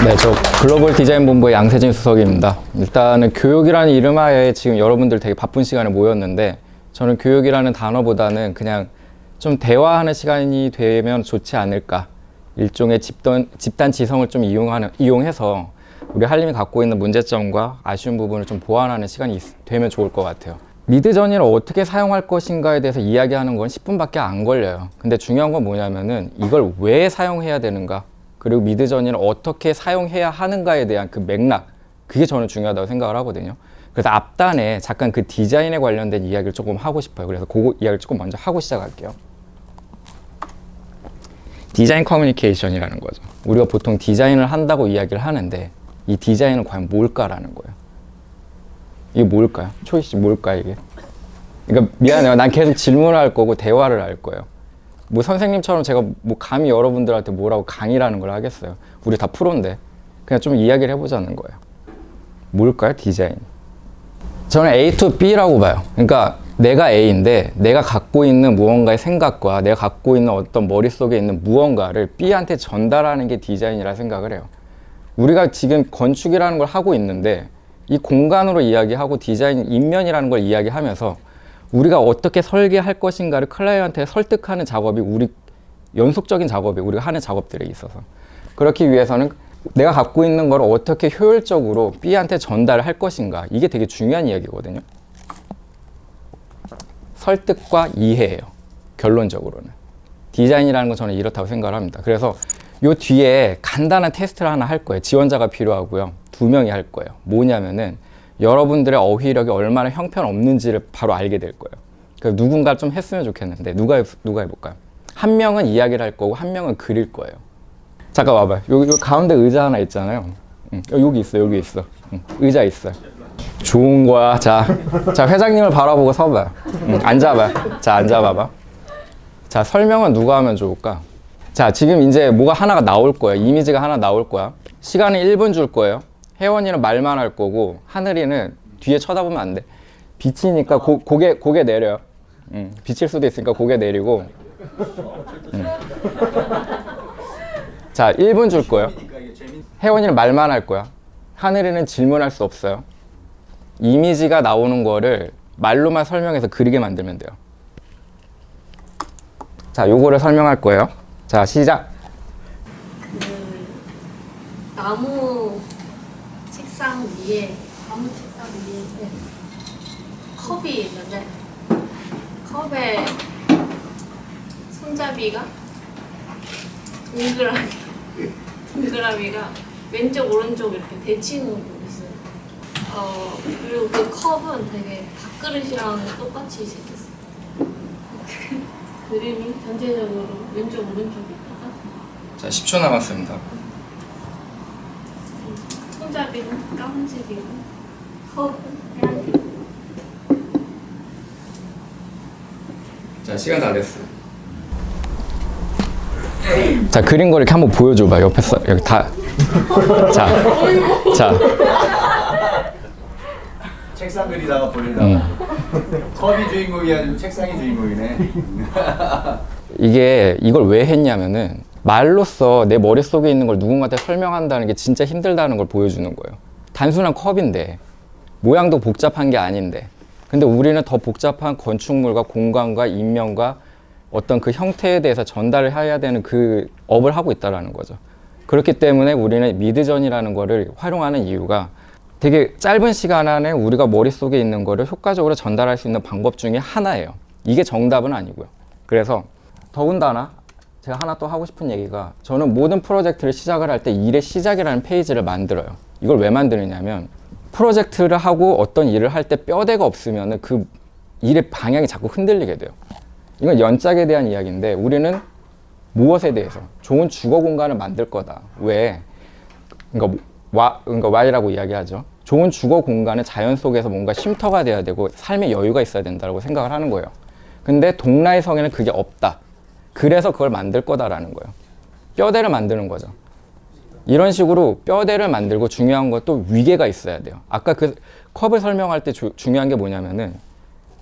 네, 저 글로벌 디자인 본부의 양세진 수석입니다. 일단은 교육이라는 이름 하에 지금 여러분들 되게 바쁜 시간에 모였는데 저는 교육이라는 단어보다는 그냥 좀 대화하는 시간이 되면 좋지 않을까. 일종의 집단 지성을 좀 이용해서 우리 한림이 갖고 있는 문제점과 아쉬운 부분을 좀 보완하는 시간이 되면 좋을 것 같아요. 미드저니를 어떻게 사용할 것인가에 대해서 이야기하는 건 10분밖에 안 걸려요. 근데 중요한 건 뭐냐면은 이걸 왜 사용해야 되는가, 그리고 미드저니를 어떻게 사용해야 하는가에 대한 그 맥락, 그게 저는 중요하다고 생각을 하거든요. 그래서 앞단에 잠깐 그 디자인에 관련된 이야기를 조금 하고 싶어요. 그래서 그 이야기를 조금 먼저 하고 시작할게요. 디자인 커뮤니케이션이라는 거죠. 우리가 보통 디자인을 한다고 이야기를 하는데 이 디자인은 과연 뭘까라는 거예요. 이게 뭘까요? 초이 씨, 뭘까 이게? 그러니까 미안해요. 난 계속 질문을 할 거고 대화를 할 거예요. 뭐 선생님처럼 제가 뭐 감히 여러분들한테 뭐라고 강의라는 걸 하겠어요. 우리 다 프로인데 그냥 좀 이야기를 해보자는 거예요. 뭘까요? 디자인. 저는 A to B라고 봐요. 그러니까 내가 A인데 내가 갖고 있는 무언가의 생각과 내가 갖고 있는 어떤 머릿속에 있는 무언가를 B한테 전달하는 게 디자인이라 생각을 해요. 우리가 지금 건축이라는 걸 하고 있는데 이 공간으로 이야기하고 디자인 인면이라는 걸 이야기하면서 우리가 어떻게 설계할 것인가를 클라이언트에 설득하는 작업이 연속적인 작업이 우리가 하는 작업들에 있어서, 그렇기 위해서는 내가 갖고 있는 걸 어떻게 효율적으로 B한테 전달을 할 것인가, 이게 되게 중요한 이야기거든요. 설득과 이해예요. 결론적으로는 디자인이라는 건 저는 이렇다고 생각을 합니다. 그래서 요 뒤에 간단한 테스트를 하나 할 거예요. 지원자가 필요하고요. 2명이 할 거예요. 뭐냐면은 여러분들의 어휘력이 얼마나 형편없는지를 바로 알게 될 거예요. 그래서 누군가 좀 했으면 좋겠는데 누가 해볼까요? 한 명은 이야기를 할 거고 한 명은 그릴 거예요. 잠깐 와봐요. 여기 가운데 의자 하나 있잖아요. 여기 있어, 여기 있어. 의자 있어요. 좋은 거야. 자, 회장님을 바라보고 서봐요. 앉아봐요. 자, 앉아봐봐. 자, 설명은 누가 하면 좋을까? 자, 지금 이제 뭐가 하나가 나올 거예요. 이미지가 하나 나올 거야. 시간은 1분 줄 거예요. 혜원이는 말만 할 거고 하늘이는 뒤에 쳐다보면 안 돼. 비치니까 고개 내려요. 비칠 수도 있으니까 고개 내리고. 자, 1분 줄 거예요. 혜원이는 말만 할 거야. 하늘이는 질문할 수 없어요. 이미지가 나오는 거를 말로만 설명해서 그리게 만들면 돼요. 자, 요거를 설명할 거예요. 자, 시작. 나무 책상 위에 컵이 있는데 컵에 손잡이가 동그라미가 왼쪽 오른쪽 이렇게 대칭으로 있어요. 그리고 그 컵은 되게 밥그릇이랑 똑같이 생겼어요. 그림이 전체적으로 왼쪽 오른쪽이 있다가 자, 10초 남았습니다. 손잡이는 까만색이고 컵은 하얀색. 자, 시간 다 됐어요. 자, 그린 거 이렇게 한번 보여줘봐. 옆에서 여기 다. 자. 책상 그리다가 보려다가 컵이 주인공이 아니고 책상이 주인공이네. 이걸 왜 했냐면은 말로써 내 머릿속에 있는 걸 누군가한테 설명한다는 게 진짜 힘들다는 걸 보여주는 거예요. 단순한 컵인데 모양도 복잡한 게 아닌데, 근데 우리는 더 복잡한 건축물과 공간과 인면과 어떤 그 형태에 대해서 전달을 해야 되는 그 업을 하고 있다는 거죠. 그렇기 때문에 우리는 미드전이라는 거를 활용하는 이유가 되게 짧은 시간 안에 우리가 머릿속에 있는 거를 효과적으로 전달할 수 있는 방법 중에 하나예요. 이게 정답은 아니고요. 그래서 더군다나 제가 하나 또 하고 싶은 얘기가, 저는 모든 프로젝트를 시작을 할 때 일의 시작이라는 페이지를 만들어요. 이걸 왜 만드느냐면 프로젝트를 하고 어떤 일을 할 때 뼈대가 없으면 그 일의 방향이 자꾸 흔들리게 돼요. 이건 연짝에 대한 이야기인데 우리는 무엇에 대해서? 좋은 주거 공간을 만들 거다. 왜? 그러니까 Y라고 이야기하죠. 좋은 주거 공간은 자연 속에서 뭔가 쉼터가 돼야 되고 삶의 여유가 있어야 된다고 생각을 하는 거예요. 근데 동라의 성에는 그게 없다. 그래서 그걸 만들 거다라는 거예요. 뼈대를 만드는 거죠. 이런 식으로 뼈대를 만들고, 중요한 것도 위계가 있어야 돼요. 아까 그 컵을 설명할 때 중요한 게 뭐냐면은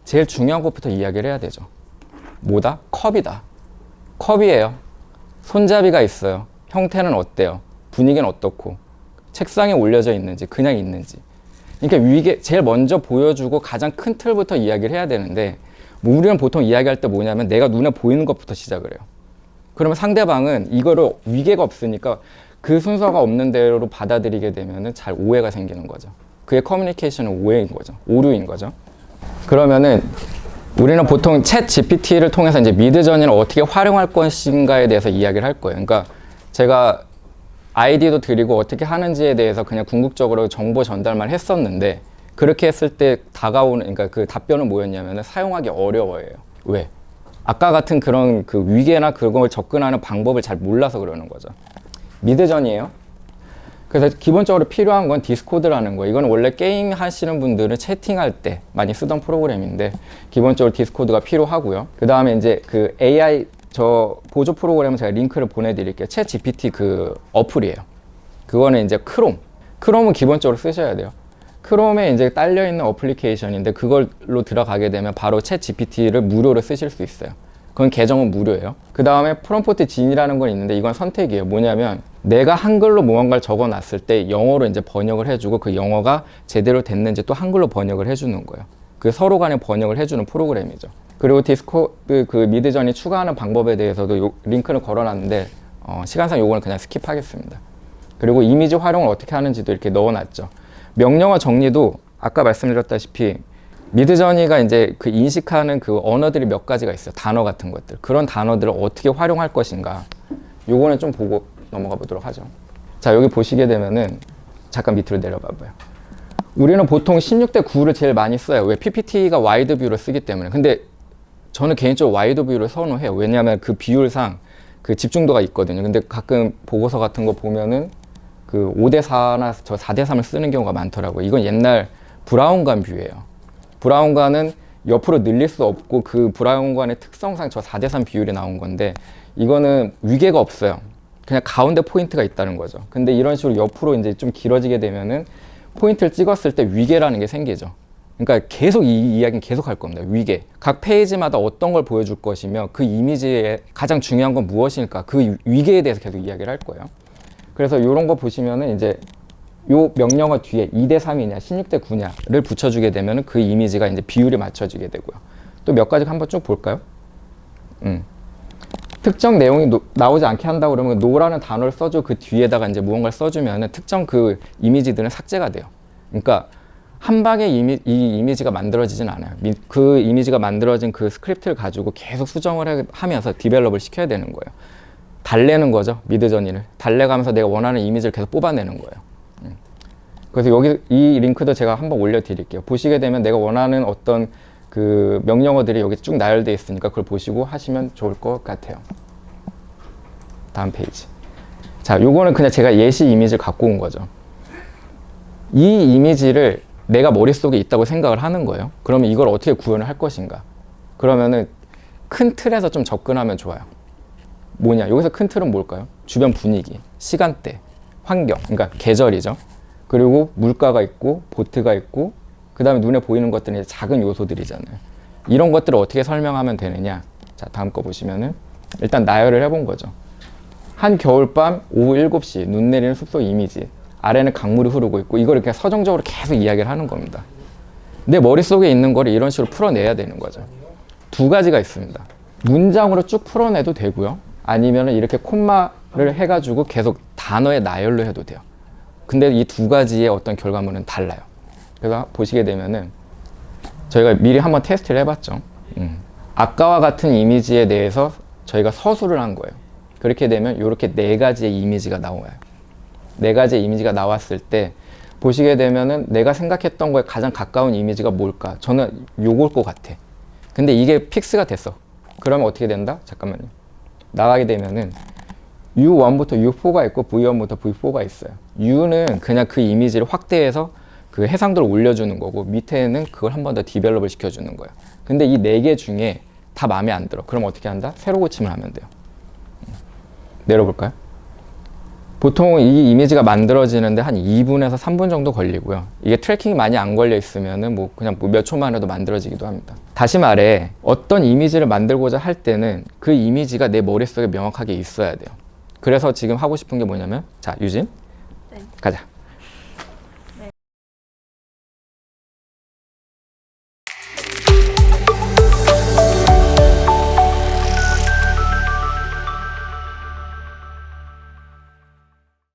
제일 중요한 것부터 이야기를 해야 되죠. 뭐다? 컵이다. 컵이에요. 손잡이가 있어요. 형태는 어때요? 분위기는 어떻고? 책상에 올려져 있는지 그냥 있는지. 그러니까 위계 제일 먼저 보여주고 가장 큰 틀부터 이야기를 해야 되는데 뭐 우리는 보통 이야기할 때 뭐냐면 내가 눈에 보이는 것부터 시작을 해요. 그러면 상대방은 이거를 위계가 없으니까 그 순서가 없는 대로 받아들이게 되면은 잘 오해가 생기는 거죠. 그게 커뮤니케이션은 오해인 거죠. 오류인 거죠. 그러면은 우리는 보통 챗 GPT를 통해서 이제 미드저니를 어떻게 활용할 것인가에 대해서 이야기를 할 거예요. 그러니까 제가 아이디도 드리고 어떻게 하는지에 대해서 그냥 궁극적으로 정보 전달만 했었는데 그렇게 했을 때 다가오는 그러니까 그 답변은 뭐였냐면 사용하기 어려워해요. 왜? 아까 같은 그런 그 위계나 그걸 접근하는 방법을 잘 몰라서 그러는 거죠. 미드전이에요. 그래서 기본적으로 필요한 건 디스코드라는 거예요. 이건 원래 게임 하시는 분들은 채팅할 때 많이 쓰던 프로그램인데 기본적으로 디스코드가 필요하고요. 그 다음에 이제 그 AI 저 보조 프로그램은 제가 링크를 보내드릴게요. 챗 GPT 그 어플이에요. 그거는 이제 크롬은 기본적으로 쓰셔야 돼요. 크롬에 이제 딸려있는 어플리케이션인데 그걸로 들어가게 되면 바로 챗 GPT를 무료로 쓰실 수 있어요. 그건 계정은 무료예요. 그 다음에 프롬프트 진이라는 건 있는데 이건 선택이에요. 뭐냐면 내가 한글로 무언가를 적어놨을 때 영어로 이제 번역을 해주고 그 영어가 제대로 됐는지 또 한글로 번역을 해주는 거예요. 그 서로 간에 번역을 해주는 프로그램이죠. 그리고 디스코드 그 미드전이 추가하는 방법에 대해서도 요 링크를 걸어놨는데 시간상 요거는 그냥 스킵하겠습니다. 그리고 이미지 활용을 어떻게 하는지도 이렇게 넣어놨죠. 명령어 정리도 아까 말씀드렸다시피 미드저니가 이제 그 인식하는 그 언어들이 몇 가지가 있어요. 단어 같은 것들. 그런 단어들을 어떻게 활용할 것인가. 요거는 좀 보고 넘어가 보도록 하죠. 자, 여기 보시게 되면은 잠깐 밑으로 내려봐 봐요. 우리는 보통 16대 9를 제일 많이 써요. 왜? PPT가 와이드 뷰를 쓰기 때문에. 근데 저는 개인적으로 와이드 뷰를 선호해요. 왜냐하면 그 비율상 그 집중도가 있거든요. 근데 가끔 보고서 같은 거 보면은 그 5대4나 저 4대3을 쓰는 경우가 많더라고요. 이건 옛날 브라운관 뷰예요. 브라운관은 옆으로 늘릴 수 없고 그 브라운관의 특성상 저 4대3 비율이 나온 건데 이거는 위계가 없어요. 그냥 가운데 포인트가 있다는 거죠. 근데 이런 식으로 옆으로 이제 좀 길어지게 되면은 포인트를 찍었을 때 위계라는 게 생기죠. 그러니까 계속 이 이야기는 계속 할 겁니다. 위계. 각 페이지마다 어떤 걸 보여줄 것이며 그 이미지의 가장 중요한 건 무엇일까? 그 위계에 대해서 계속 이야기를 할 거예요. 그래서 이런 거 보시면은 이제 요 명령어 뒤에 2대3이냐 16대 9냐를 붙여주게 되면은 그 이미지가 이제 비율이 맞춰지게 되고요. 또 몇 가지 한번 쭉 볼까요? 특정 내용이 나오지 않게 한다고 그러면 노라는 단어를 써주고 그 뒤에다가 이제 무언가를 써주면은 특정 그 이미지들은 삭제가 돼요. 그러니까 한 방에 이 이미지가 만들어지진 않아요. 그 이미지가 만들어진 그 스크립트를 가지고 계속 수정을 하면서 디벨롭을 시켜야 되는 거예요. 달래는 거죠. 미드저니를. 달래가면서 내가 원하는 이미지를 계속 뽑아내는 거예요. 그래서 여기 이 링크도 제가 한번 올려드릴게요. 보시게 되면 내가 원하는 어떤 그 명령어들이 여기 쭉 나열되어 있으니까 그걸 보시고 하시면 좋을 것 같아요. 다음 페이지. 자, 요거는 그냥 제가 예시 이미지를 갖고 온 거죠. 이 이미지를 내가 머릿속에 있다고 생각을 하는 거예요. 그러면 이걸 어떻게 구현을 할 것인가? 그러면은 큰 틀에서 좀 접근하면 좋아요. 뭐냐? 여기서 큰 틀은 뭘까요? 주변 분위기, 시간대, 환경, 그러니까 계절이죠. 그리고 물가가 있고 보트가 있고 그 다음에 눈에 보이는 것들은 작은 요소들이잖아요. 이런 것들을 어떻게 설명하면 되느냐. 자, 다음 거 보시면은 일단 나열을 해본 거죠. 한 겨울밤 오후 7시 눈 내리는 숲속 이미지. 아래는 강물이 흐르고 있고 이걸 이렇게 서정적으로 계속 이야기를 하는 겁니다. 내 머릿속에 있는 거를 이런 식으로 풀어내야 되는 거죠. 두 가지가 있습니다. 문장으로 쭉 풀어내도 되고요. 아니면 이렇게 콤마를 해가지고 계속 단어의 나열로 해도 돼요. 근데 이 두 가지의 어떤 결과물은 달라요. 그래서 보시게 되면은 저희가 미리 한번 테스트를 해봤죠. 아까와 같은 이미지에 대해서 저희가 서술을 한 거예요. 그렇게 되면 이렇게 네 가지의 이미지가 나와요. 네 가지의 이미지가 나왔을 때 보시게 되면은 내가 생각했던 거에 가장 가까운 이미지가 뭘까? 저는 요걸 것 같아. 근데 이게 픽스가 됐어. 그러면 어떻게 된다? 잠깐만요. 나가게 되면은 U1부터 U4가 있고 V1부터 V4가 있어요. U는 그냥 그 이미지를 확대해서 그 해상도를 올려주는 거고 밑에는 그걸 한 번 더 디벨롭을 시켜주는 거예요. 근데 이 네 개 중에 다 마음에 안 들어. 그럼 어떻게 한다? 새로 고침을 하면 돼요. 내려볼까요? 보통 이 이미지가 만들어지는데 한 2분에서 3분 정도 걸리고요. 이게 트래킹이 많이 안 걸려 있으면은 뭐 그냥 몇 초만 해도 만들어지기도 합니다. 다시 말해 어떤 이미지를 만들고자 할 때는 그 이미지가 내 머릿속에 명확하게 있어야 돼요. 그래서 지금 하고 싶은 게 뭐냐면 자, 유진. 네. 가자.